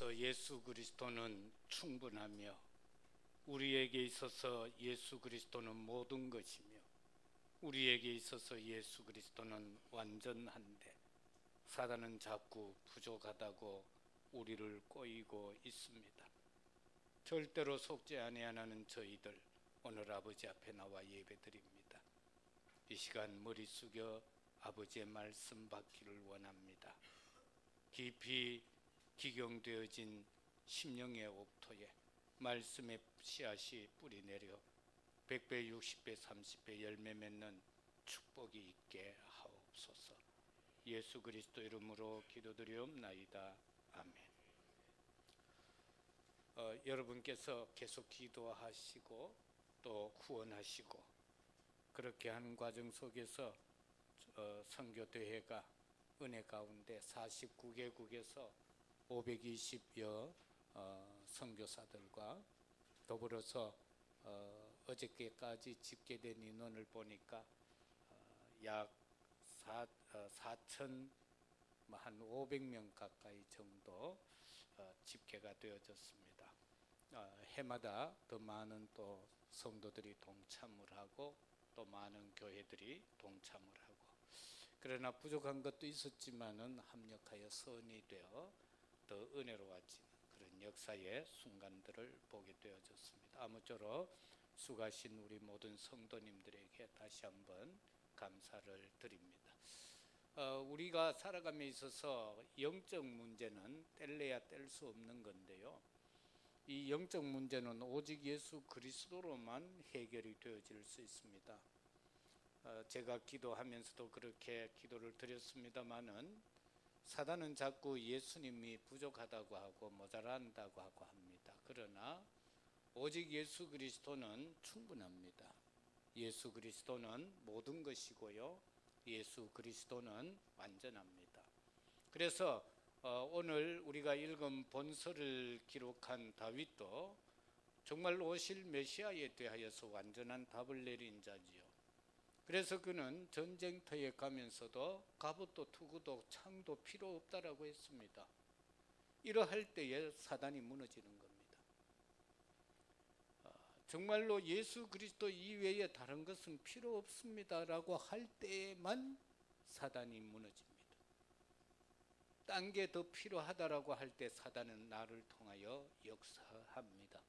있어서 예수 그리스도는 충분하며 우리에게 있어서 예수 그리스도는 모든 것이며 우리에게 있어서 예수 그리스도는 완전한데 사단은 자꾸 부족하다고 우리를 꼬이고 있습니다. 절대로 속지 아니하는 저희들 오늘 아버지 앞에 나와 예배드립니다. 이 시간 머리 숙여 아버지의 말씀 받기를 원합니다. 깊이 기경되어진 심령의 옥토에 말씀의 씨앗이 뿌리 내려 100배, 60배, 30배 열매 맺는 축복이 있게 하옵소서. 예수 그리스도 이름으로 기도드리옵나이다. 아멘. 여러분께서 계속 기도하시고 또 후원하시고 그렇게 하는 과정 속에서 선교대회가 은혜 가운데 49개국에서 520여 선교사들과 더불어서 어저께까지 집계된 인원을 보니까 약 4천 한 500명 가까이 정도 집계가 되어졌습니다. 해마다 더 많은 또 성도들이 동참을 하고 또 많은 교회들이 동참을 하고 그러나 부족한 것도 있었지만은 합력하여 선이 되어 더 은혜로워지는 그런 역사의 순간들을 보게 되어졌습니다. 아무쪼록 수고하신 우리 모든 성도님들에게 다시 한번 감사를 드립니다. 우리가 살아감에 있어서 영적 문제는 뗄래야 뗄 수 없는 건데요. 이 영적 문제는 오직 예수 그리스도로만 해결이 되어질 수 있습니다. 제가 기도하면서도 그렇게 기도를 드렸습니다마는 사단은 자꾸 예수님이 부족하다고 하고 모자란다고 하고 합니다. 그러나 오직 예수 그리스도는 충분합니다. 예수 그리스도는 모든 것이고요. 예수 그리스도는 완전합니다. 그래서 오늘 우리가 읽은 본서를 기록한 다윗도 정말로 오실 메시아에 대하여서 완전한 답을 내린 자지요. 그래서 그는 전쟁터에 가면서도 갑옷도 투구도 창도 필요 없다라고 했습니다. 이러할 때에 사단이 무너지는 겁니다. 정말로 예수 그리스도 이외에 다른 것은 필요 없습니다라고 할 때에만 사단이 무너집니다. 딴 게 더 필요하다라고 할 때 사단은 나를 통하여 역사합니다.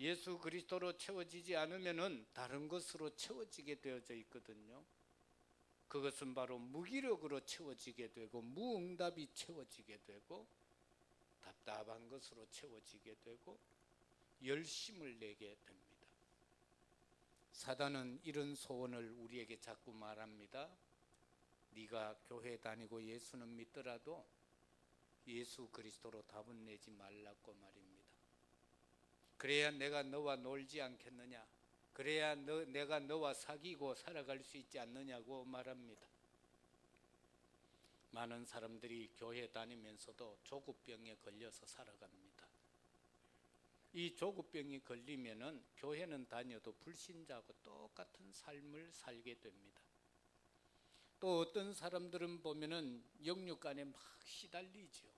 예수 그리스도로 채워지지 않으면은 다른 것으로 채워지게 되어져 있거든요. 그것은 바로 무기력으로 채워지게 되고 무응답이 채워지게 되고 답답한 것으로 채워지게 되고 열심을 내게 됩니다. 사단은 이런 소원을 우리에게 자꾸 말합니다. 네가 교회 다니고 예수는 믿더라도 예수 그리스도로 답은 내지 말라고 말입니다. 그래야 내가 너와 놀지 않겠느냐, 그래야 내가 너와 사귀고 살아갈 수 있지 않느냐고 말합니다. 많은 사람들이 교회 다니면서도 조급병에 걸려서 살아갑니다. 이 조급병이 걸리면은 교회는 다녀도 불신자하고 똑같은 삶을 살게 됩니다. 또 어떤 사람들은 보면은 영육간에 막 시달리죠.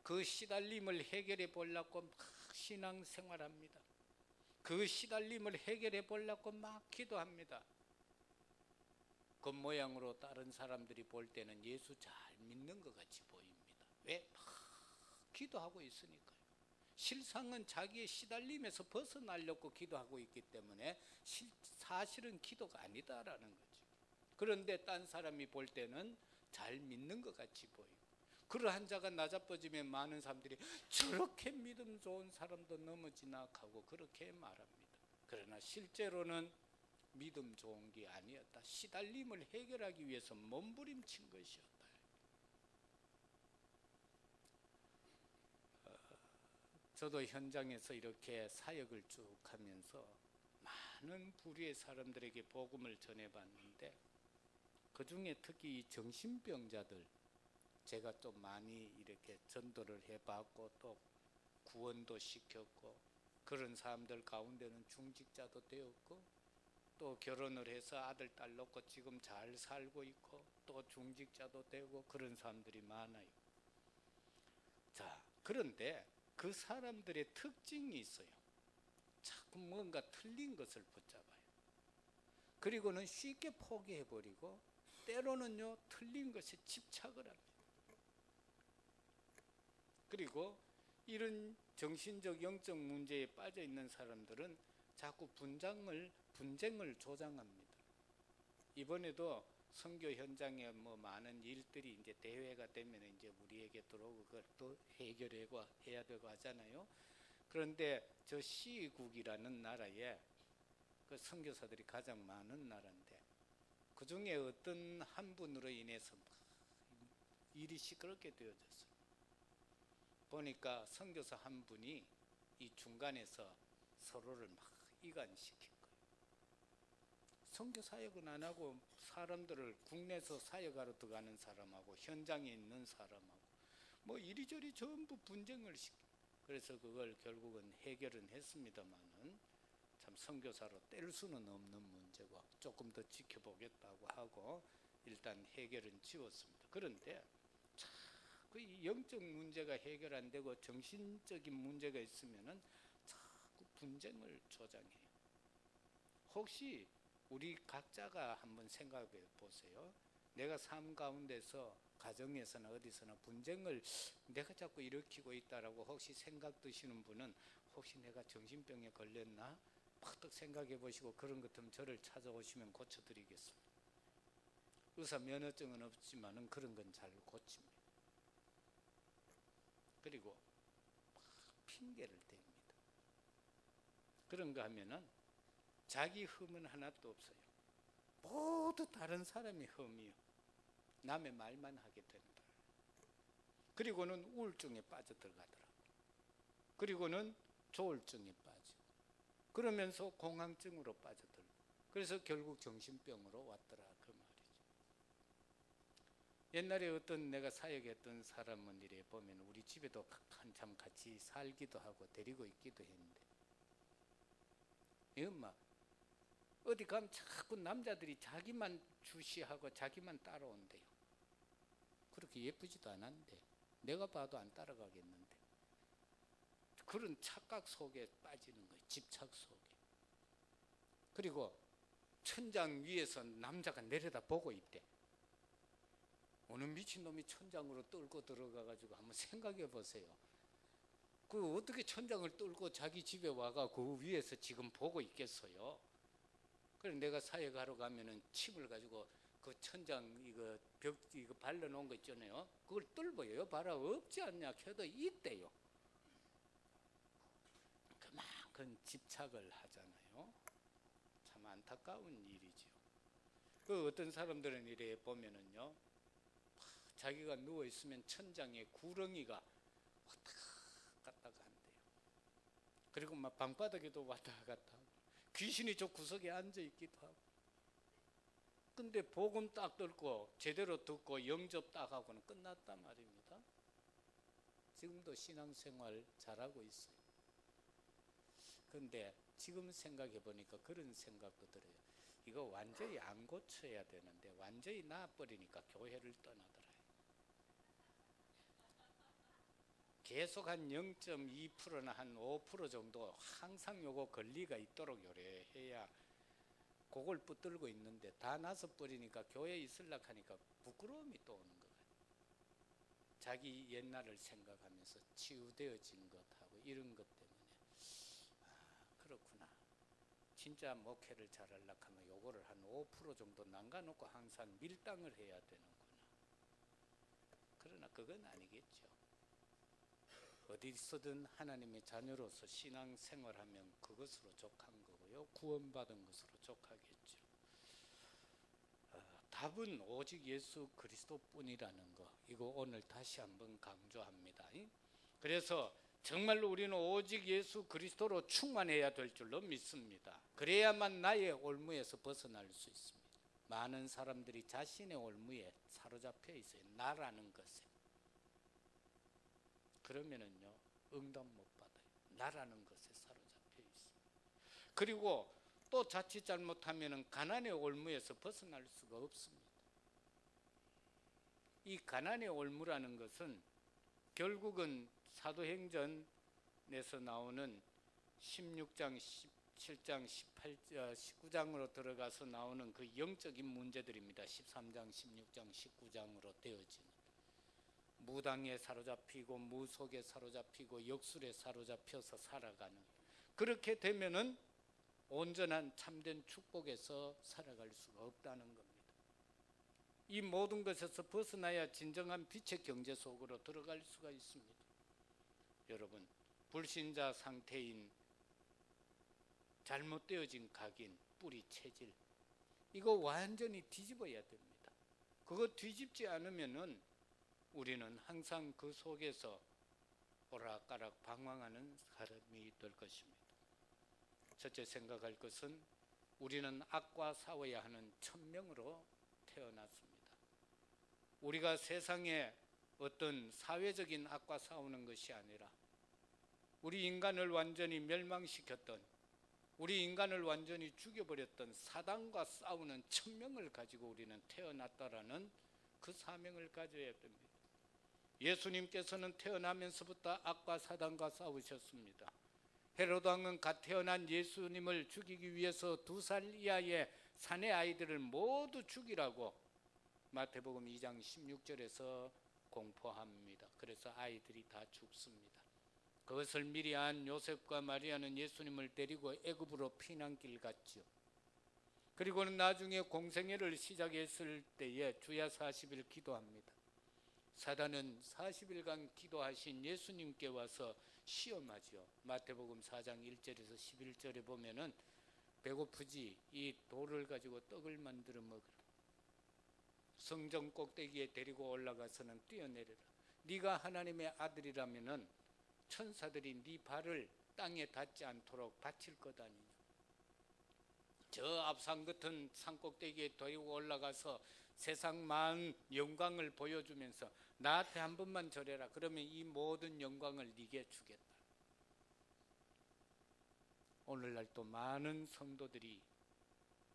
그 시달림을 해결해 보려고 막 신앙생활합니다. 그 시달림을 해결해 보려고 막 기도합니다. 겉모양으로 다른 사람들이 볼 때는 예수 잘 믿는 것 같이 보입니다. 왜? 막 기도하고 있으니까요. 실상은 자기의 시달림에서 벗어나려고 기도하고 있기 때문에 사실은 기도가 아니다라는 거죠. 그런데 딴 사람이 볼 때는 잘 믿는 것 같이 보이고 그러한 자가 나자빠지면 많은 사람들이 저렇게 믿음 좋은 사람도 넘어지나 하고 그렇게 말합니다. 그러나 실제로는 믿음 좋은 게 아니었다. 시달림을 해결하기 위해서 몸부림친 것이었다. 저도 현장에서 이렇게 사역을 쭉 하면서 많은 부류의 사람들에게 복음을 전해봤는데 그 중에 특히 이 정신병자들 제가 좀 많이 이렇게 전도를 해봤고 또 구원도 시켰고 그런 사람들 가운데는 중직자도 되었고 또 결혼을 해서 아들 딸 놓고 지금 잘 살고 있고 또 중직자도 되고 그런 사람들이 많아요. 자, 그런데 그 사람들의 특징이 있어요. 자꾸 뭔가 틀린 것을 붙잡아요. 그리고는 쉽게 포기해버리고 때로는요 틀린 것에 집착을 합니다. 그리고 이런 정신적 영적 문제에 빠져 있는 사람들은 자꾸 분쟁을 조장합니다. 이번에도 선교 현장에 뭐 많은 일들이 이제 대회가 되면 이제 우리에게 들어오고 그걸 또 해야 되고 하잖아요. 그런데 저 시국이라는 나라에 그 선교사들이 가장 많은 나라인데 그 중에 어떤 한 분으로 인해서 일이 시끄럽게 되어졌어요. 보니까 선교사 한 분이 이 중간에서 서로를 막 이간시킨 거예요. 선교 사역은 안 하고 사람들을 국내에서 사역하러 들어가는 사람하고 현장에 있는 사람하고 뭐 이리저리 전부 분쟁을 시키고, 그래서 그걸 결국은 해결은 했습니다만은 참 선교사로 뗄 수는 없는 문제고 조금 더 지켜보겠다고 하고 일단 해결은 지웠습니다. 그런데 그 영적 문제가 해결 안 되고 정신적인 문제가 있으면은 자꾸 분쟁을 조장해요. 혹시 우리 각자가 한번 생각해 보세요. 내가 삶 가운데서 가정에서나 어디서나 분쟁을 내가 자꾸 일으키고 있다라고 혹시 생각 드시는 분은 혹시 내가 정신병에 걸렸나? 팍 생각해 보시고 그런 것 같으면 저를 찾아오시면 고쳐드리겠습니다. 의사 면허증은 없지만은 그런 건 잘 고칩니다. 그리고 핑계를 댑니다. 그런가 하면은 자기 흠은 하나도 없어요. 모두 다른 사람의 흠이요. 남의 말만 하게 된다. 그리고는 우울증에 빠져들어가더라고요. 그리고는 조울증에 빠지고 그러면서 공황증으로 빠져들고 그래서 결국 정신병으로 왔더라 그 말이죠. 옛날에 어떤 내가 사역했던 사람은 이래 보면 우리 집에도 한참 같이 살기도 하고 데리고 있기도 했는데 이 엄마 어디 가면 자꾸 남자들이 자기만 주시하고 자기만 따라온대요. 그렇게 예쁘지도 않았는데 내가 봐도 안 따라가겠는데 그런 착각 속에 빠지는 거예요. 집착 속에. 그리고 천장 위에서 남자가 내려다 보고 있대. 어느 미친놈이 천장으로 뚫고 들어가가지고 한번 생각해 보세요. 그 어떻게 천장을 뚫고 자기 집에 와가 그 위에서 지금 보고 있겠어요. 그래서 내가 사역하러 가면은 침을 가지고 그 천장 이거 벽 이거 발라놓은 거 있잖아요. 그걸 뚫어요. 봐라 없지 않냐 해도 있대요. 그만큼 집착을 하잖아요. 참 안타까운 일이죠. 그 어떤 사람들은 이래 보면은요, 자기가 누워 있으면 천장에 구렁이가 왔다 갔다 한대요. 그리고 막 방바닥에도 왔다 갔다 하고 귀신이 저 구석에 앉아 있기도 하고. 근데 복음 딱 듣고 제대로 듣고 영접 딱 하고는 끝났단 말입니다. 지금도 신앙생활 잘하고 있어요. 근데 지금 생각해 보니까 그런 생각도 들어요. 이거 완전히 안 고쳐야 되는데 완전히 나아버리니까 교회를 떠나더라. 계속 한 0.2%나 한 5% 정도 항상 요거 권리가 있도록 요래해야 그걸 붙들고 있는데 다 나서 버리니까 교회에 있으려고 하니까 부끄러움이 또 오는 거예요. 자기 옛날을 생각하면서 치유되어진 것하고 이런 것 때문에 그렇구나. 진짜 목회를 잘하려고 하면 요거를 한 5% 정도 남겨놓고 항상 밀당을 해야 되는구나. 그러나 그건 아니겠죠. 어디서든 하나님의 자녀로서 신앙생활하면 그것으로 족한 거고요. 구원받은 것으로 족하겠죠. 답은 오직 예수 그리스도뿐이라는 거. 이거 오늘 다시 한번 강조합니다. 그래서 정말로 우리는 오직 예수 그리스도로 충만해야 될 줄로 믿습니다. 그래야만 나의 올무에서 벗어날 수 있습니다. 많은 사람들이 자신의 올무에 사로잡혀 있어요. 나라는 것에. 그러면은요 응답 못 받아요. 나라는 것에 사로잡혀 있어요. 그리고 또 자칫 잘못하면은 가난의 올무에서 벗어날 수가 없습니다. 이 가난의 올무라는 것은 결국은 사도행전에서 나오는 16장, 17장, 19장으로 들어가서 나오는 그 영적인 문제들입니다. 13장, 16장, 19장으로 되어지는 무당에 사로잡히고 무속에 사로잡히고 역술에 사로잡혀서 살아가는, 그렇게 되면은 온전한 참된 축복에서 살아갈 수가 없다는 겁니다. 이 모든 것에서 벗어나야 진정한 빛의 경제 속으로 들어갈 수가 있습니다. 여러분, 불신자 상태인 잘못되어진 각인, 뿌리, 체질, 이거 완전히 뒤집어야 됩니다. 그거 뒤집지 않으면은 우리는 항상 그 속에서 오락가락 방황하는 사람이 될 것입니다. 첫째 생각할 것은 우리는 악과 싸워야 하는 천명으로 태어났습니다. 우리가 세상에 어떤 사회적인 악과 싸우는 것이 아니라 우리 인간을 완전히 멸망시켰던, 우리 인간을 완전히 죽여버렸던 사단과 싸우는 천명을 가지고 우리는 태어났다라는 그 사명을 가져야 됩니다. 예수님께서는 태어나면서부터 악과 사단과 싸우셨습니다. 헤로드 왕은 갓 태어난 예수님을 죽이기 위해서 2살 이하의 사내 아이들을 모두 죽이라고 마태복음 2장 16절에서 공포합니다. 그래서 아이들이 다 죽습니다. 그것을 미리 안 요셉과 마리아는 예수님을 데리고 애굽으로 피난길 갔죠. 그리고는 나중에 공생애를 시작했을 때에 주야 40일 기도합니다. 사단은 40일간 기도하신 예수님께 와서 시험하죠. 마태복음 4장 1절에서 11절에 보면은 배고프지? 이 돌을 가지고 떡을 만들어 먹으라. 성전 꼭대기에 데리고 올라가서는 뛰어내려라. 네가 하나님의 아들이라면은 천사들이 네 발을 땅에 닿지 않도록 받칠 것 아니냐. 저 앞산 같은 산 꼭대기에 데리고 올라가서 세상 많은 영광을 보여주면서 나한테 한 번만 절해라. 그러면 이 모든 영광을 네게 주겠다. 오늘날 또 많은 성도들이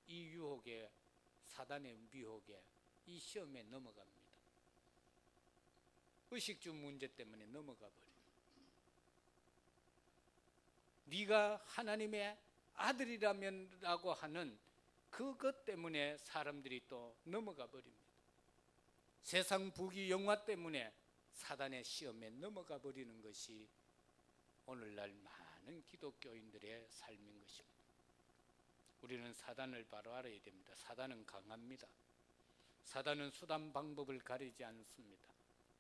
이 유혹에, 사단의 미혹에, 이 시험에 넘어갑니다. 의식주 문제 때문에 넘어가 버려요. 네가 하나님의 아들이라면라고 하는 그것 때문에 사람들이 또 넘어가 버립니다. 세상 부귀 영화 때문에 사단의 시험에 넘어가 버리는 것이 오늘날 많은 기독교인들의 삶인 것입니다. 우리는 사단을 바로 알아야 됩니다. 사단은 강합니다. 사단은 수단 방법을 가리지 않습니다.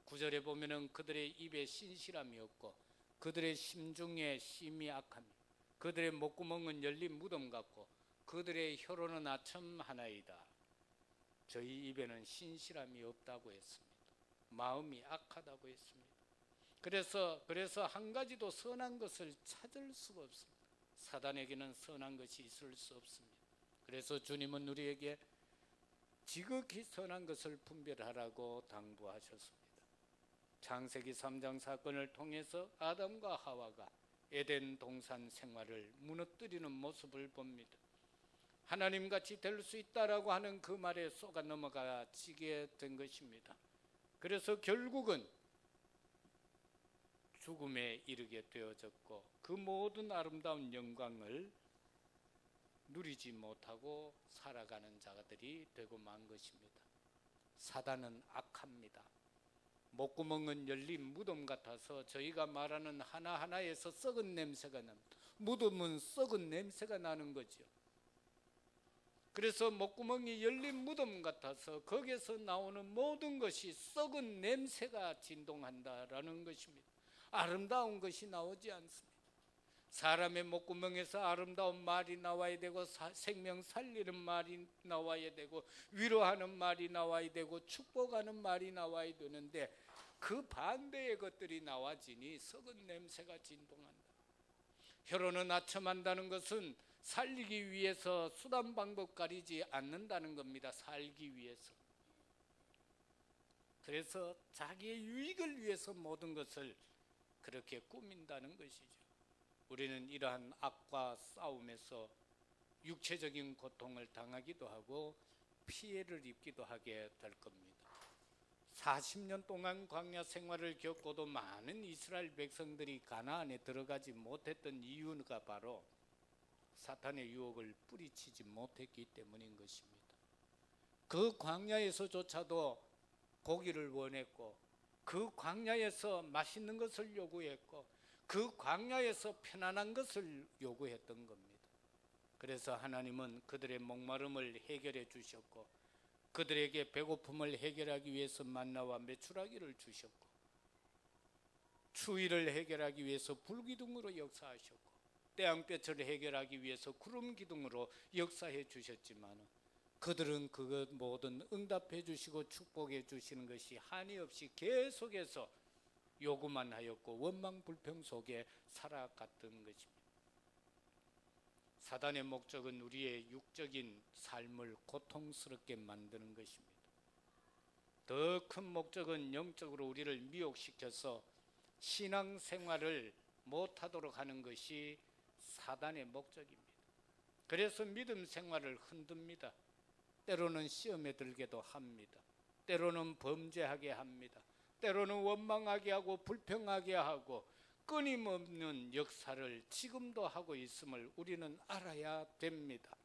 9절에 보면은 그들의 입에 신실함이 없고 그들의 심중에 심이 악합니다. 그들의 목구멍은 열린 무덤 같고 그들의 혀로는 아첨 하나이다. 저희 입에는 신실함이 없다고 했습니다. 마음이 악하다고 했습니다. 그래서 한 가지도 선한 것을 찾을 수가 없습니다. 사단에게는 선한 것이 있을 수 없습니다. 그래서 주님은 우리에게 지극히 선한 것을 분별하라고 당부하셨습니다. 창세기 3장 사건을 통해서 아담과 하와가 에덴 동산 생활을 무너뜨리는 모습을 봅니다. 하나님같이 될 수 있다라고 하는 그 말에 쏘가 넘어가지게 된 것입니다. 그래서 결국은 죽음에 이르게 되어졌고 그 모든 아름다운 영광을 누리지 못하고 살아가는 자들이 되고 만 것입니다. 사단은 악합니다. 목구멍은 열린 무덤 같아서 저희가 말하는 하나하나에서 썩은 냄새가 납니다. 무덤은 썩은 냄새가 나는 거죠. 그래서 목구멍이 열린 무덤 같아서 거기에서 나오는 모든 것이 썩은 냄새가 진동한다라는 것입니다. 아름다운 것이 나오지 않습니다. 사람의 목구멍에서 아름다운 말이 나와야 되고 생명 살리는 말이 나와야 되고 위로하는 말이 나와야 되고 축복하는 말이 나와야 되는데 그 반대의 것들이 나와지니 썩은 냄새가 진동한다. 혀로는 아첨한다는 것은 살리기 위해서 수단 방법 가리지 않는다는 겁니다. 살기 위해서. 그래서 자기의 유익을 위해서 모든 것을 그렇게 꾸민다는 것이죠. 우리는 이러한 악과 싸움에서 육체적인 고통을 당하기도 하고 피해를 입기도 하게 될 겁니다. 40년 동안 광야 생활을 겪고도 많은 이스라엘 백성들이 가나안에 들어가지 못했던 이유가 바로 사탄의 유혹을 뿌리치지 못했기 때문인 것입니다. 그 광야에서조차도 고기를 원했고, 그 광야에서 맛있는 것을 요구했고, 그 광야에서 편안한 것을 요구했던 겁니다. 그래서 하나님은 그들의 목마름을 해결해 주셨고, 그들에게 배고픔을 해결하기 위해서 만나와 메추라기를 주셨고, 추위를 해결하기 위해서 불기둥으로 역사하셨고, 태양볕을 해결하기 위해서 구름 기둥으로 역사해 주셨지만, 그들은 그것 모든 응답해 주시고 축복해 주시는 것이 한이 없이 계속해서 요구만 하였고 원망 불평 속에 살아갔던 것입니다. 사단의 목적은 우리의 육적인 삶을 고통스럽게 만드는 것입니다. 더 큰 목적은 영적으로 우리를 미혹시켜서 신앙생활을 못하도록 하는 것이 사단의 목적입니다. 그래서 믿음 생활을 흔듭니다. 때로는 시험에 들게도 합니다. 때로는 범죄하게 합니다. 때로는 원망하게 하고 불평하게 하고 끊임없는 역사를 지금도 하고 있음을 우리는 알아야 됩니다.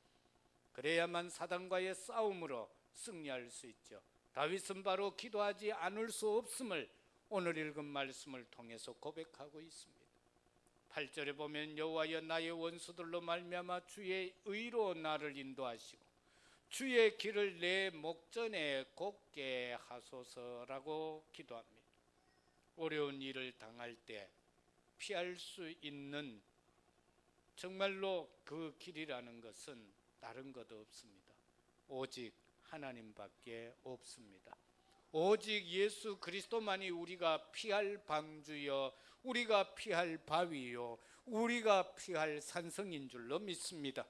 그래야만 사단과의 싸움으로 승리할 수 있죠. 다윗은 바로 기도하지 않을 수 없음을 오늘 읽은 말씀을 통해서 고백하고 있습니다. 8절에 보면 여호와여 나의 원수들로 말미암아 주의 의로 나를 인도하시고 주의 길을 내 목전에 곱게 하소서라고 기도합니다. 어려운 일을 당할 때 피할 수 있는 정말로 그 길이라는 것은 다른 것 없습니다. 오직 하나님밖에 없습니다. 오직 예수 그리스도만이 우리가 피할 방주여, 우리가 피할 바위요, 우리가 피할 산성인 줄로 믿습니다.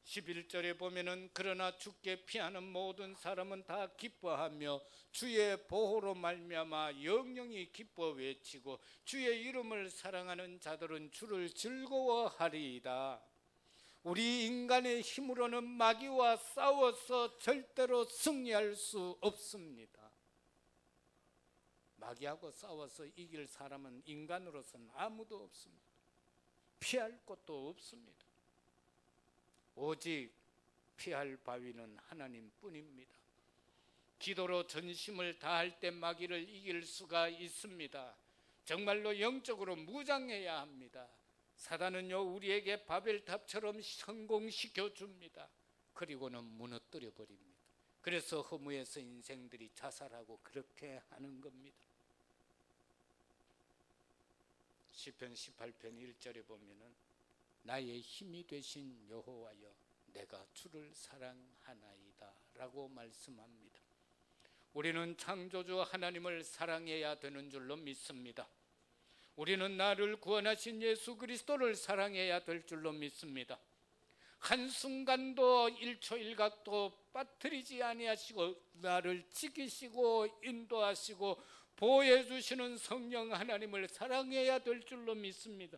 11절에 보면은 그러나 주께 피하는 모든 사람은 다 기뻐하며 주의 보호로 말미암아 영영이 기뻐 외치고 주의 이름을 사랑하는 자들은 주를 즐거워하리이다. 우리 인간의 힘으로는 마귀와 싸워서 절대로 승리할 수 없습니다. 마귀하고 싸워서 이길 사람은 인간으로서는 아무도 없습니다. 피할 곳도 없습니다. 오직 피할 바위는 하나님뿐입니다. 기도로 전심을 다할 때 마귀를 이길 수가 있습니다. 정말로 영적으로 무장해야 합니다. 사단은요 우리에게 바벨탑처럼 성공시켜 줍니다. 그리고는 무너뜨려 버립니다. 그래서 허무해서 인생들이 자살하고 그렇게 하는 겁니다. 시편 18편 1절에 보면은 나의 힘이 되신 여호와여 내가 주를 사랑하나이다 라고 말씀합니다. 우리는 창조주 하나님을 사랑해야 되는 줄로 믿습니다. 우리는 나를 구원하신 예수 그리스도를 사랑해야 될 줄로 믿습니다. 한순간도 1초 1각도 빠뜨리지 아니하시고 나를 지키시고 인도하시고 보호해 주시는 성령 하나님을 사랑해야 될 줄로 믿습니다.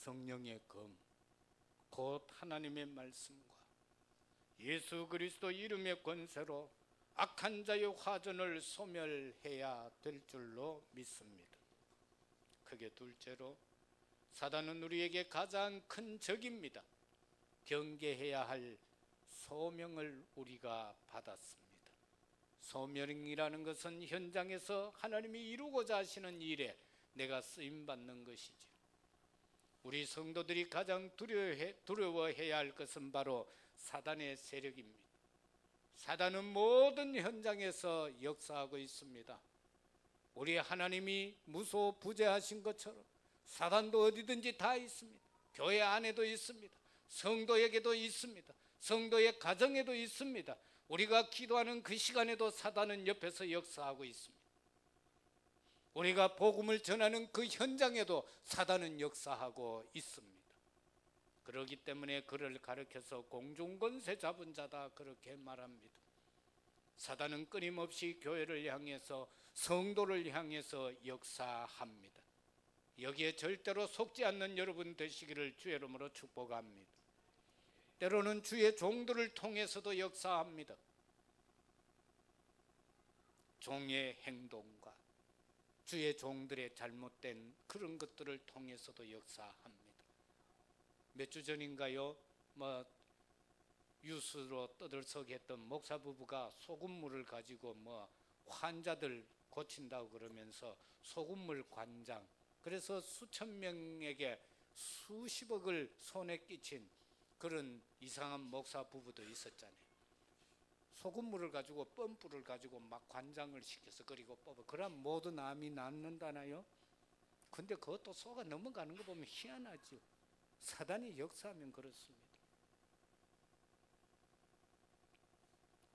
성령의 검, 곧 하나님의 말씀과 예수 그리스도 이름의 권세로 악한 자의 화전을 소멸해야 될 줄로 믿습니다. 크게 둘째로 사단은 우리에게 가장 큰 적입니다. 경계해야 할 소명을 우리가 받았습니다. 소명이라는 것은 현장에서 하나님이 이루고자 하시는 일에 내가 쓰임받는 것이죠. 우리 성도들이 가장 두려워해야 할 것은 바로 사단의 세력입니다. 사단은 모든 현장에서 역사하고 있습니다. 우리 하나님이 무소부재하신 것처럼 사단도 어디든지 다 있습니다. 교회 안에도 있습니다. 성도에게도 있습니다. 성도의 가정에도 있습니다. 우리가 기도하는 그 시간에도 사단은 옆에서 역사하고 있습니다. 우리가 복음을 전하는 그 현장에도 사단은 역사하고 있습니다. 그렇기 때문에 그를 가리켜서 공중권세 잡은 자다 그렇게 말합니다. 사단은 끊임없이 교회를 향해서 성도를 향해서 역사합니다. 여기에 절대로 속지 않는 여러분 되시기를 주의 이름으로 축복합니다. 때로는 주의 종들을 통해서도 역사합니다. 종의 행동과 주의 종들의 잘못된 그런 것들을 통해서도 역사합니다. 몇 주 전인가요? 뉴스로 떠들썩했던 목사 부부가 소금물을 가지고 환자들 고친다고 그러면서 소금물 관장, 그래서 수천 명에게 수십억을 손에 끼친 그런 이상한 목사 부부도 있었잖아요. 소금물을 가지고 펌프를 가지고 막 관장을 시켜서 그리고 뽑아. 그럼 모든 암이 낫는다나요? 근데 그것도 속아 넘어가는 거 보면 희한하죠. 사단이 역사하면 그렇습니다.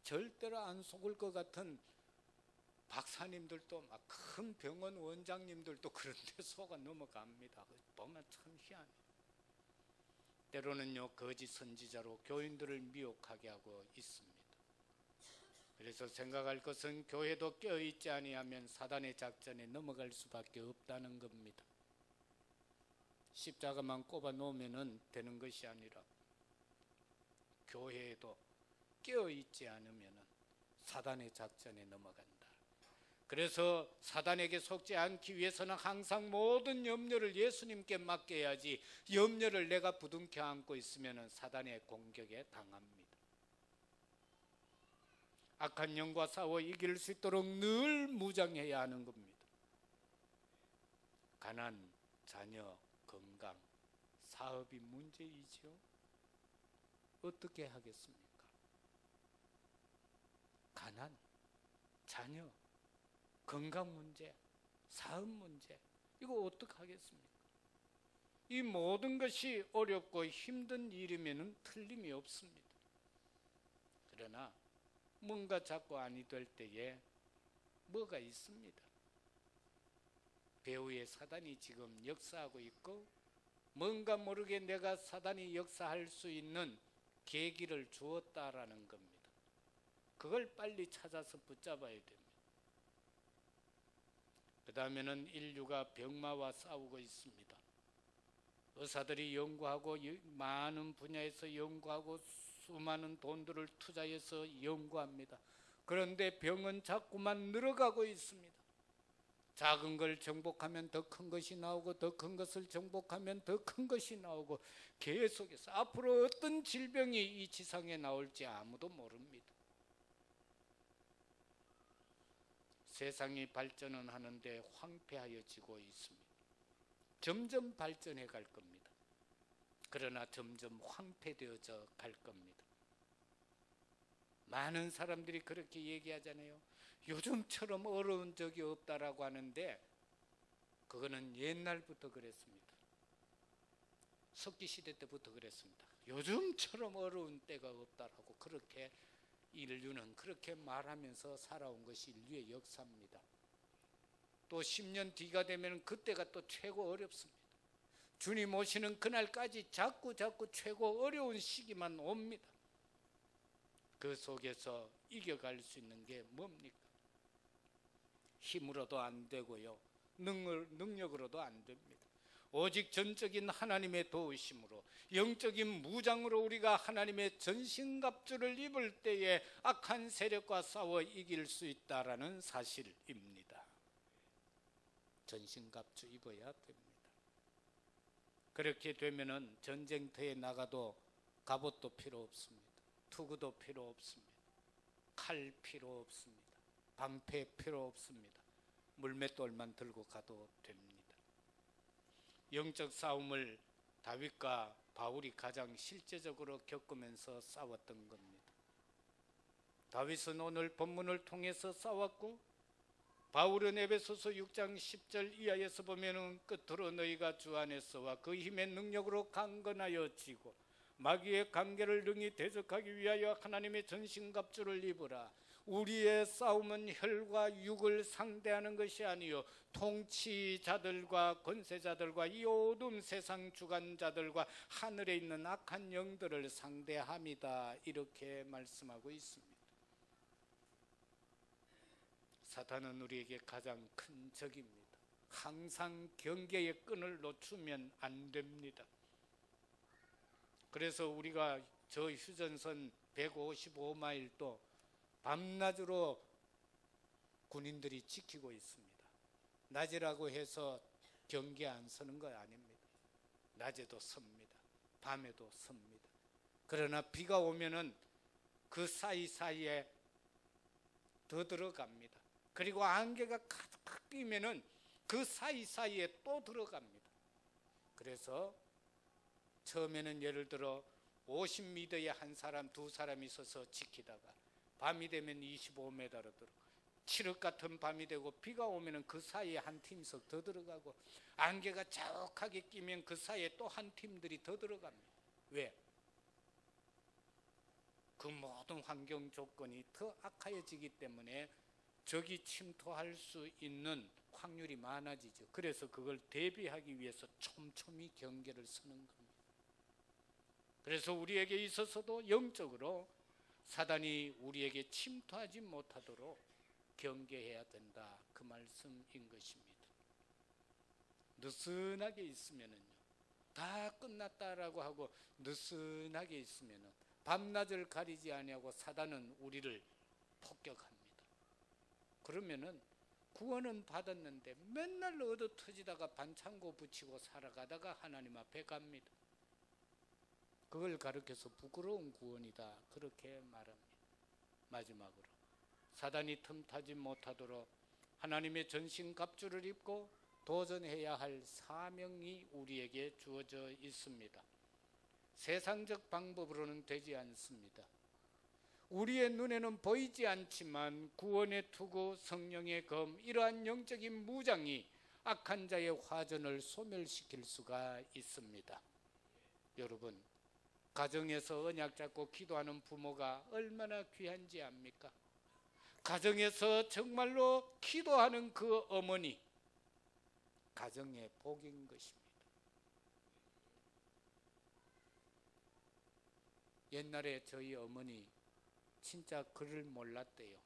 절대로 안 속을 것 같은 박사님들도 막 큰 병원 원장님들도 그런데 속아 넘어갑니다. 보면 참 희한해요. 때로는요, 거짓 선지자로 교인들을 미혹하게 하고 있습니다. 그래서 생각할 것은 교회도 깨어있지 아니하면 사단의 작전에 넘어갈 수밖에 없다는 겁니다. 십자가만 꼽아 놓으면 되는 것이 아니라 교회에도 깨어있지 않으면 사단의 작전에 넘어간다. 그래서 사단에게 속지 않기 위해서는 항상 모든 염려를 예수님께 맡겨야지, 염려를 내가 부둥켜 안고 있으면 사단의 공격에 당합니다. 악한 영과 싸워 이길 수 있도록 늘 무장해야 하는 겁니다. 가난, 자녀, 건강, 사업이 문제이죠. 어떻게 하겠습니까? 가난, 자녀, 건강 문제, 사업 문제, 이거 어떻게 하겠습니까? 이 모든 것이 어렵고 힘든 일이면 틀림이 없습니다. 그러나 뭔가 자꾸 아니 될 때에 뭐가 있습니다. 배후에 사단이 지금 역사하고 있고, 뭔가 모르게 내가 사단이 역사할 수 있는 계기를 주었다라는 겁니다. 그걸 빨리 찾아서 붙잡아야 됩니다. 그 다음에는 인류가 병마와 싸우고 있습니다. 의사들이 연구하고 많은 분야에서 연구하고 수많은 돈들을 투자해서 연구합니다. 그런데 병은 자꾸만 늘어가고 있습니다. 작은 걸 정복하면 더 큰 것이 나오고, 더 큰 것을 정복하면 더 큰 것이 나오고, 계속해서 앞으로 어떤 질병이 이 지상에 나올지 아무도 모릅니다. 세상이 발전은 하는데 황폐하여지고 있습니다. 점점 발전해 갈 겁니다. 그러나 점점 황폐되어져 갈 겁니다. 많은 사람들이 그렇게 얘기하잖아요. 요즘처럼 어려운 적이 없다라고 하는데, 그거는 옛날부터 그랬습니다. 석기시대 때부터 그랬습니다. 요즘처럼 어려운 때가 없다라고, 그렇게 인류는 그렇게 말하면서 살아온 것이 인류의 역사입니다. 또 10년 뒤가 되면 그때가 또 최고 어렵습니다. 주님 오시는 그날까지 자꾸 최고 어려운 시기만 옵니다. 그 속에서 이겨갈 수 있는 게 뭡니까? 힘으로도 안 되고요, 능력으로도 안 됩니다. 오직 전적인 하나님의 도우심으로, 영적인 무장으로 우리가 하나님의 전신갑주를 입을 때에 악한 세력과 싸워 이길 수 있다라는 사실입니다. 전신갑주 입어야 됩니다. 그렇게 되면은 전쟁터에 나가도 갑옷도 필요 없습니다. 투구도 필요 없습니다. 칼 필요 없습니다. 방패 필요 없습니다. 물맷돌만 들고 가도 됩니다. 영적 싸움을 다윗과 바울이 가장 실제적으로 겪으면서 싸웠던 겁니다. 다윗은 오늘 본문을 통해서 싸웠고, 바울은 에베소서 6장 10절 이하에서 보면은 끝으로 너희가 주 안에서와 그 힘의 능력으로 강건하여 지고 마귀의 관계를 능히 대적하기 위하여 하나님의 전신갑주를 입으라. 우리의 싸움은 혈과 육을 상대하는 것이 아니요 통치자들과 권세자들과 이 어두운 세상 주관자들과 하늘에 있는 악한 영들을 상대함이다, 이렇게 말씀하고 있습니다. 사탄은 우리에게 가장 큰 적입니다. 항상 경계의 끈을 놓치면 안 됩니다. 그래서 우리가 저 휴전선 155마일도 밤낮으로 군인들이 지키고 있습니다. 낮이라고 해서 경계 안 서는 거 아닙니다. 낮에도 섭니다. 밤에도 섭니다. 그러나 비가 오면은 그 사이사이에 더 들어갑니다. 그리고 안개가 가득 끼면은 그 사이사이에 또 들어갑니다. 그래서 처음에는 예를 들어 50m에 한 사람, 두 사람이 서서 지키다가 밤이 되면 25m로 들어 칠흑 같은 밤이 되고 비가 오면 그 사이에 한 팀씩 더 들어가고 안개가 자욱하게 끼면 그 사이에 또 한 팀들이 더 들어갑니다. 왜? 그 모든 환경 조건이 더 악화해지기 때문에 적이 침투할 수 있는 확률이 많아지죠. 그래서 그걸 대비하기 위해서 촘촘히 경계를 서는 겁니다. 그래서 우리에게 있어서도 영적으로 사단이 우리에게 침투하지 못하도록 경계해야 된다, 그 말씀인 것입니다. 느슨하게 있으면은요, 다 끝났다라고 하고 느슨하게 있으면은 밤낮을 가리지 아니하고 사단은 우리를 폭격합니다. 그러면은 구원은 받았는데 맨날 얻어 터지다가 반창고 붙이고 살아가다가 하나님 앞에 갑니다. 그걸 가르쳐서 부끄러운 구원이다, 그렇게 말합니다. 마지막으로 사단이 틈타지 못하도록 하나님의 전신갑주를 입고 도전해야 할 사명이 우리에게 주어져 있습니다. 세상적 방법으로는 되지 않습니다. 우리의 눈에는 보이지 않지만 구원의 투구, 성령의 검, 이러한 영적인 무장이 악한 자의 화전을 소멸시킬 수가 있습니다. 여러분, 가정에서 언약 잡고 기도하는 부모가 얼마나 귀한지 압니까? 가정에서 정말로 기도하는 그 어머니, 가정의 복인 것입니다. 옛날에 저희 어머니 진짜 글을 몰랐대요.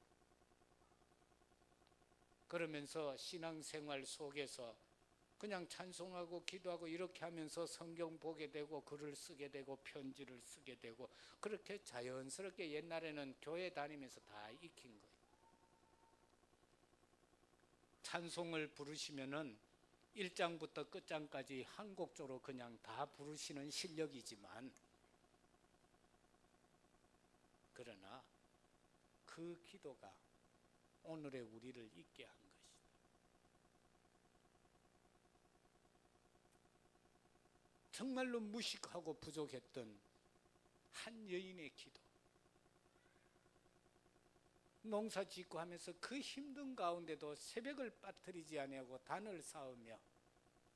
그러면서 신앙생활 속에서 그냥 찬송하고 기도하고 이렇게 하면서 성경 보게 되고 글을 쓰게 되고 편지를 쓰게 되고 그렇게 자연스럽게 옛날에는 교회 다니면서 다 익힌 거예요. 찬송을 부르시면은 1장부터 끝장까지 한 곡조로 그냥 다 부르시는 실력이지만, 그러나 그 기도가 오늘의 우리를 있게 한 것이다. 정말로 무식하고 부족했던 한 여인의 기도, 농사 짓고 하면서 그 힘든 가운데도 새벽을 빠뜨리지 아니하고 단을 쌓으며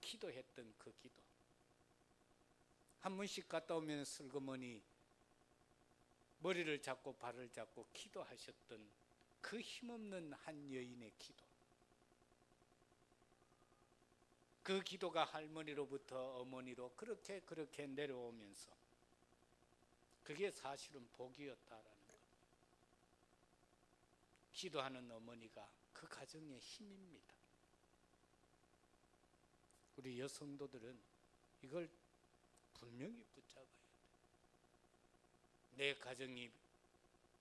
기도했던 그 기도, 한 번씩 갔다 오면 슬그머니 머리를 잡고 발을 잡고 기도하셨던 그 힘없는 한 여인의 기도, 그 기도가 할머니로부터 어머니로 그렇게 내려오면서 그게 사실은 복이었다라는 것. 기도하는 어머니가 그 가정의 힘입니다. 우리 여성도들은 이걸 분명히 붙잡아야 돼. 내 가정이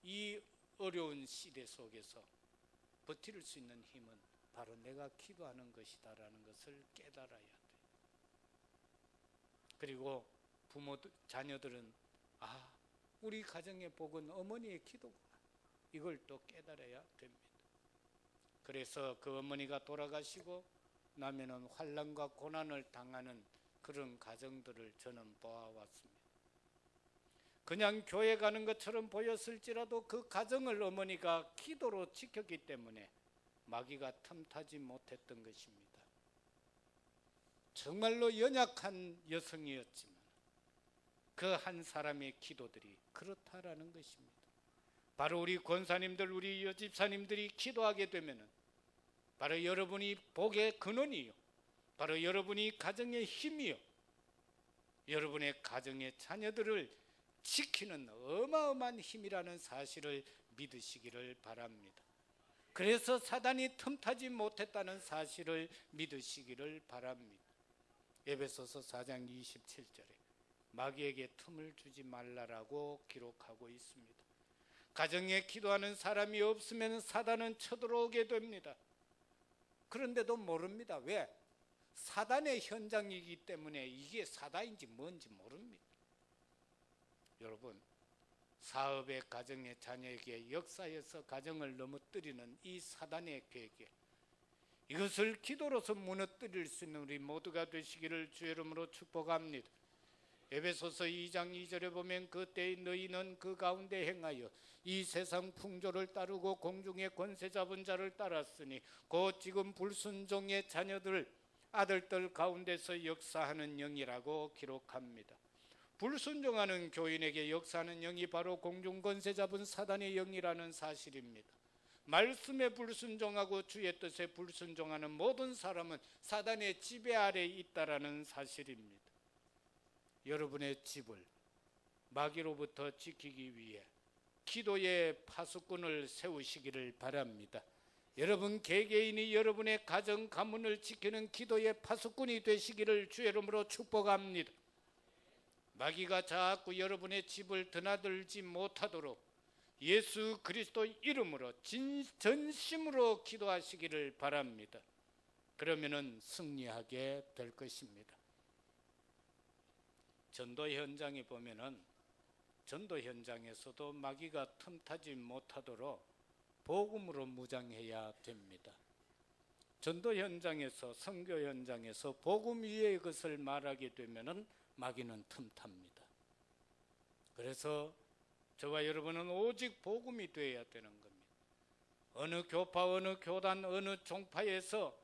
이 어려운 시대 속에서 버틸 수 있는 힘은 바로 내가 기도하는 것이다라는 것을 깨달아야 돼. 그리고 부모들, 자녀들은 우리 가정의 복은 어머니의 기도구나, 이걸 또 깨달아야 됩니다. 그래서 그 어머니가 돌아가시고 나면은 환난과 고난을 당하는 그런 가정들을 저는 보아왔습니다. 그냥 교회 가는 것처럼 보였을지라도 그 가정을 어머니가 기도로 지켰기 때문에 마귀가 틈타지 못했던 것입니다. 정말로 연약한 여성이었지만 그 한 사람의 기도들이 그렇다라는 것입니다. 바로 우리 권사님들, 우리 여집사님들이 기도하게 되면은 바로 여러분이 복의 근원이요, 바로 여러분이 가정의 힘이요, 여러분의 가정의 자녀들을 지키는 어마어마한 힘이라는 사실을 믿으시기를 바랍니다. 그래서 사단이 틈타지 못했다는 사실을 믿으시기를 바랍니다. 에베소서 4장 27절에 마귀에게 틈을 주지 말라라고 기록하고 있습니다. 가정에 기도하는 사람이 없으면 사단은 쳐들어오게 됩니다. 그런데도 모릅니다. 왜? 사단의 현장이기 때문에 이게 사단인지 뭔지 모릅니다. 여러분, 사업의 가정의 자녀에게 역사에서 가정을 넘어뜨리는 이 사단의 계획, 이것을 기도로서 무너뜨릴 수 있는 우리 모두가 되시기를 주의 이름으로 축복합니다. 에베소서 2장 2절에 보면 그때 너희는 그 가운데 행하여 이 세상 풍조를 따르고 공중의 권세 잡은 자를 따랐으니 곧 지금 불순종의 자녀들 아들들 가운데서 역사하는 영이라고 기록합니다. 불순종하는 교인에게 역사하는 영이 바로 공중 권세 잡은 사단의 영이라는 사실입니다. 말씀에 불순종하고 주의 뜻에 불순종하는 모든 사람은 사단의 지배 아래에 있다라는 사실입니다. 여러분의 집을 마귀로부터 지키기 위해 기도의 파수꾼을 세우시기를 바랍니다. 여러분 개개인이 여러분의 가정 가문을 지키는 기도의 파수꾼이 되시기를 주의 이름으로 축복합니다. 마귀가 자꾸 여러분의 집을 드나들지 못하도록 예수 그리스도 이름으로 전심으로 기도하시기를 바랍니다. 그러면은 승리하게 될 것입니다. 전도 현장에 보면은 전도 현장에서도 마귀가 틈타지 못하도록 복음으로 무장해야 됩니다. 전도 현장에서 선교 현장에서 복음 위의 것을 말하게 되면은 마귀는 틈탑니다. 그래서 저와 여러분은 오직 복음이 되어야 되는 겁니다. 어느 교파, 어느 교단, 어느 종파에서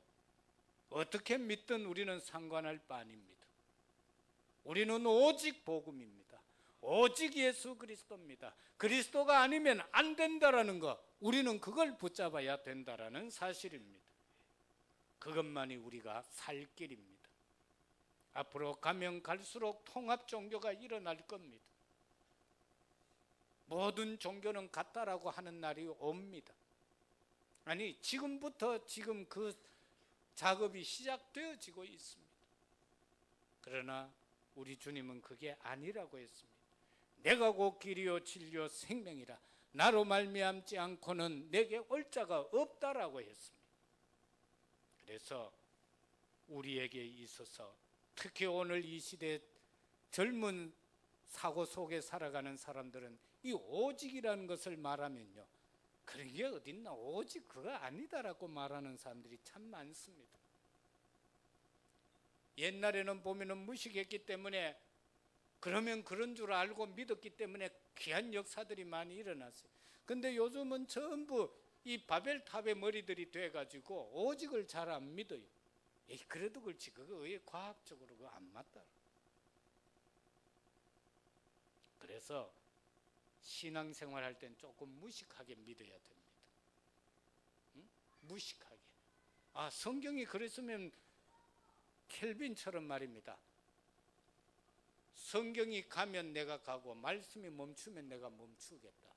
어떻게 믿든 우리는 상관할 바 아닙니다. 우리는 오직 복음입니다. 오직 예수 그리스도입니다. 그리스도가 아니면 안 된다라는 거, 우리는 그걸 붙잡아야 된다라는 사실입니다. 그것만이 우리가 살 길입니다. 앞으로 가면 갈수록 통합 종교가 일어날 겁니다. 모든 종교는 같다라고 하는 날이 옵니다. 아니, 지금부터 지금 그 작업이 시작되어지고 있습니다. 그러나 우리 주님은 그게 아니라고 했습니다. 내가 곧 길이요 진리요 생명이라 나로 말미암지 않고는 내게 올 자가 없다라고 했습니다. 그래서 우리에게 있어서 특히 오늘 이 시대 젊은 사고 속에 살아가는 사람들은 이 오직이라는 것을 말하면요, 그런 게 어딨나, 오직 그거 아니다라고 말하는 사람들이 참 많습니다. 옛날에는 보면은 무식했기 때문에, 그러면 그런 줄 알고 믿었기 때문에 귀한 역사들이 많이 일어났어요. 근데 요즘은 전부 이 바벨탑의 머리들이 돼가지고 오직을 잘 안 믿어요. 에이, 그래도 그렇지, 그거 왜 과학적으로 그거 안 맞다. 그래서 신앙생활 할 땐 조금 무식하게 믿어야 됩니다. 응? 무식하게. 아, 성경이 그랬으면 켈빈처럼 말입니다. 성경이 가면 내가 가고 말씀이 멈추면 내가 멈추겠다.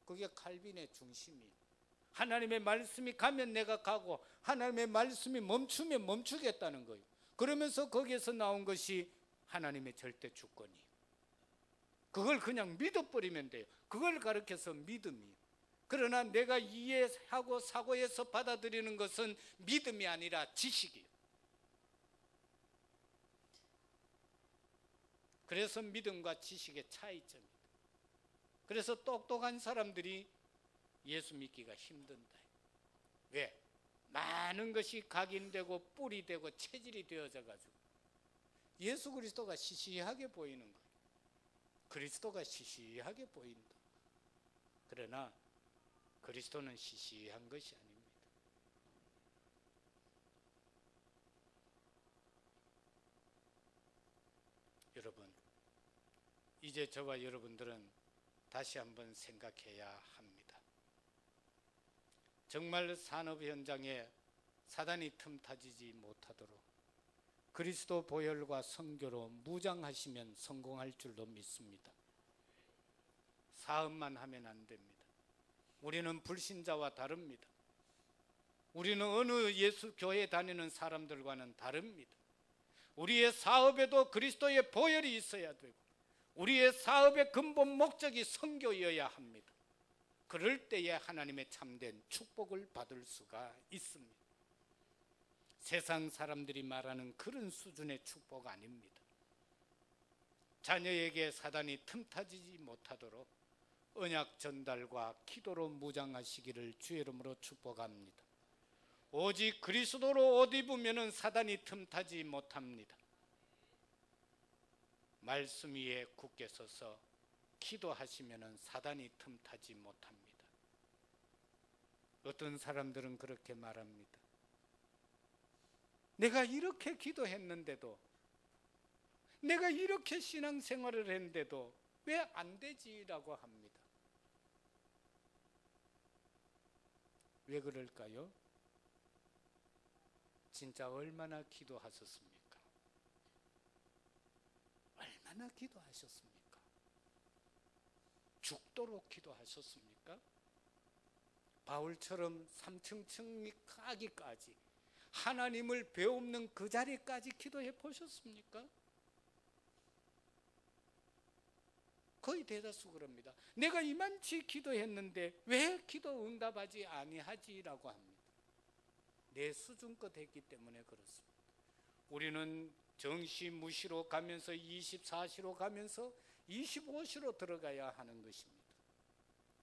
그게 칼빈의 중심이에요. 하나님의 말씀이 가면 내가 가고 하나님의 말씀이 멈추면 멈추겠다는 거예요. 그러면서 거기에서 나온 것이 하나님의 절대 주권이에요. 그걸 그냥 믿어버리면 돼요. 그걸 가르쳐서 믿음이에요. 그러나 내가 이해하고 사고해서 받아들이는 것은 믿음이 아니라 지식이에요. 그래서 믿음과 지식의 차이점입니다. 그래서 똑똑한 사람들이 예수 믿기가 힘든다. 왜? 많은 것이 각인되고 뿔이 되고 체질이 되어져 가지고 예수 그리스도가 시시하게 보이는 거예요. 그리스도가 시시하게 보인다. 그러나 그리스도는 시시한 것이 아닙니다. 여러분, 이제 저와 여러분들은 다시 한번 생각해야 합니다. 정말 산업 현장에 사단이 틈타지지 못하도록 그리스도 보혈과 선교로 무장하시면 성공할 줄로 믿습니다. 사업만 하면 안 됩니다. 우리는 불신자와 다릅니다. 우리는 어느 예수 교회 다니는 사람들과는 다릅니다. 우리의 사업에도 그리스도의 보혈이 있어야 되고, 우리의 사업의 근본 목적이 선교여야 합니다. 그럴 때에 하나님의 참된 축복을 받을 수가 있습니다. 세상 사람들이 말하는 그런 수준의 축복 아닙니다. 자녀에게 사단이 틈타지 못하도록 언약 전달과 기도로 무장하시기를 주의 이름으로 축복합니다. 오직 그리스도로 옷 입으면 사단이 틈타지 못합니다. 말씀 위에 굳게 서서 기도하시면 사단이 틈타지 못합니다. 어떤 사람들은 그렇게 말합니다. 내가 이렇게 기도했는데도, 내가 이렇게 신앙생활을 했는데도 왜 안 되지라고 합니다. 왜 그럴까요? 진짜 얼마나 기도하셨습니까? 얼마나 기도하셨습니까? 죽도록 기도하셨습니까? 바울처럼 삼층층이 가기까지 하나님을 배움는 그 자리까지 기도해 보셨습니까? 거의 대다수 그럽니다. 내가 이만치 기도했는데 왜 기도 응답하지 아니하지라고 합니다. 내 수준껏 했기 때문에 그렇습니다. 우리는 정시무시로 가면서 24시로 가면서 25시로 들어가야 하는 것입니다.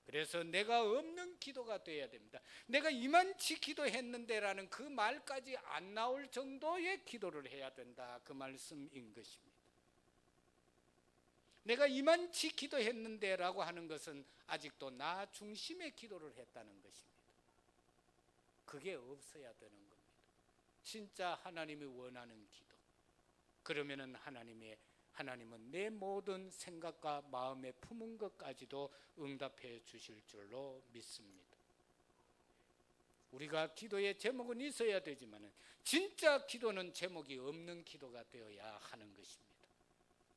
그래서 내가 없는 기도가 돼야 됩니다. 내가 이만치 기도했는데 라는 그 말까지 안 나올 정도의 기도를 해야 된다, 그 말씀인 것입니다. 내가 이만치 기도했는데 라고 하는 것은 아직도 나 중심의 기도를 했다는 것입니다. 그게 없어야 되는 겁니다. 진짜 하나님이 원하는 기도. 그러면은 하나님은 내 모든 생각과 마음에 품은 것까지도 응답해 주실 줄로 믿습니다. 우리가 기도의 제목은 있어야 되지만 진짜 기도는 제목이 없는 기도가 되어야 하는 것입니다.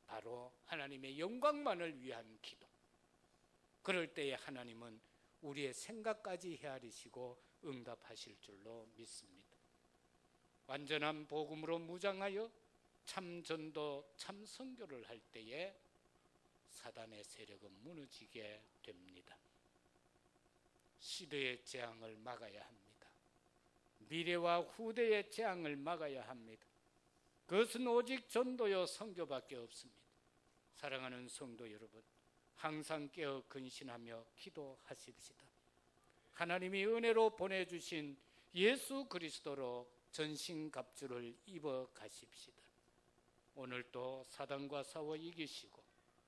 바로 하나님의 영광만을 위한 기도. 그럴 때에 하나님은 우리의 생각까지 헤아리시고 응답하실 줄로 믿습니다. 완전한 복음으로 무장하여 참 전도, 참 선교를 할 때에 사단의 세력은 무너지게 됩니다. 시대의 재앙을 막아야 합니다. 미래와 후대의 재앙을 막아야 합니다. 그것은 오직 전도요 선교밖에 없습니다. 사랑하는 성도 여러분, 항상 깨어 근신하며 기도하십시다. 하나님이 은혜로 보내주신 예수 그리스도로 전신갑주를 입어 가십시다. 오늘도 사단과 싸워 이기시고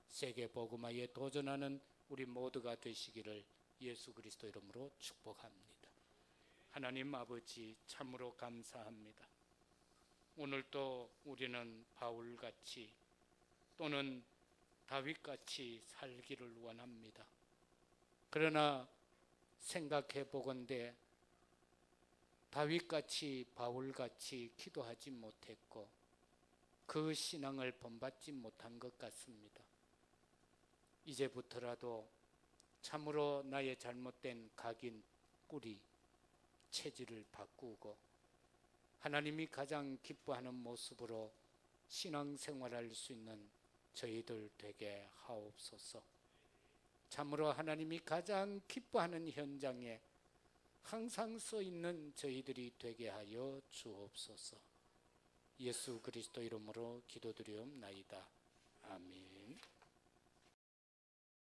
세계 복음화에 도전하는 우리 모두가 되시기를 예수 그리스도 이름으로 축복합니다. 하나님 아버지, 참으로 감사합니다. 오늘도 우리는 바울같이 또는 다윗같이 살기를 원합니다. 그러나 생각해 보건대 다윗같이 바울같이 기도하지 못했고 그 신앙을 본받지 못한 것 같습니다. 이제부터라도 참으로 나의 잘못된 각인 뿌리 체질을 바꾸고 하나님이 가장 기뻐하는 모습으로 신앙생활할 수 있는 저희들 되게 하옵소서. 참으로 하나님이 가장 기뻐하는 현장에 항상 서 있는 저희들이 되게 하여 주옵소서. 예수 그리스도 이름으로 기도드리옵나이다. 아멘.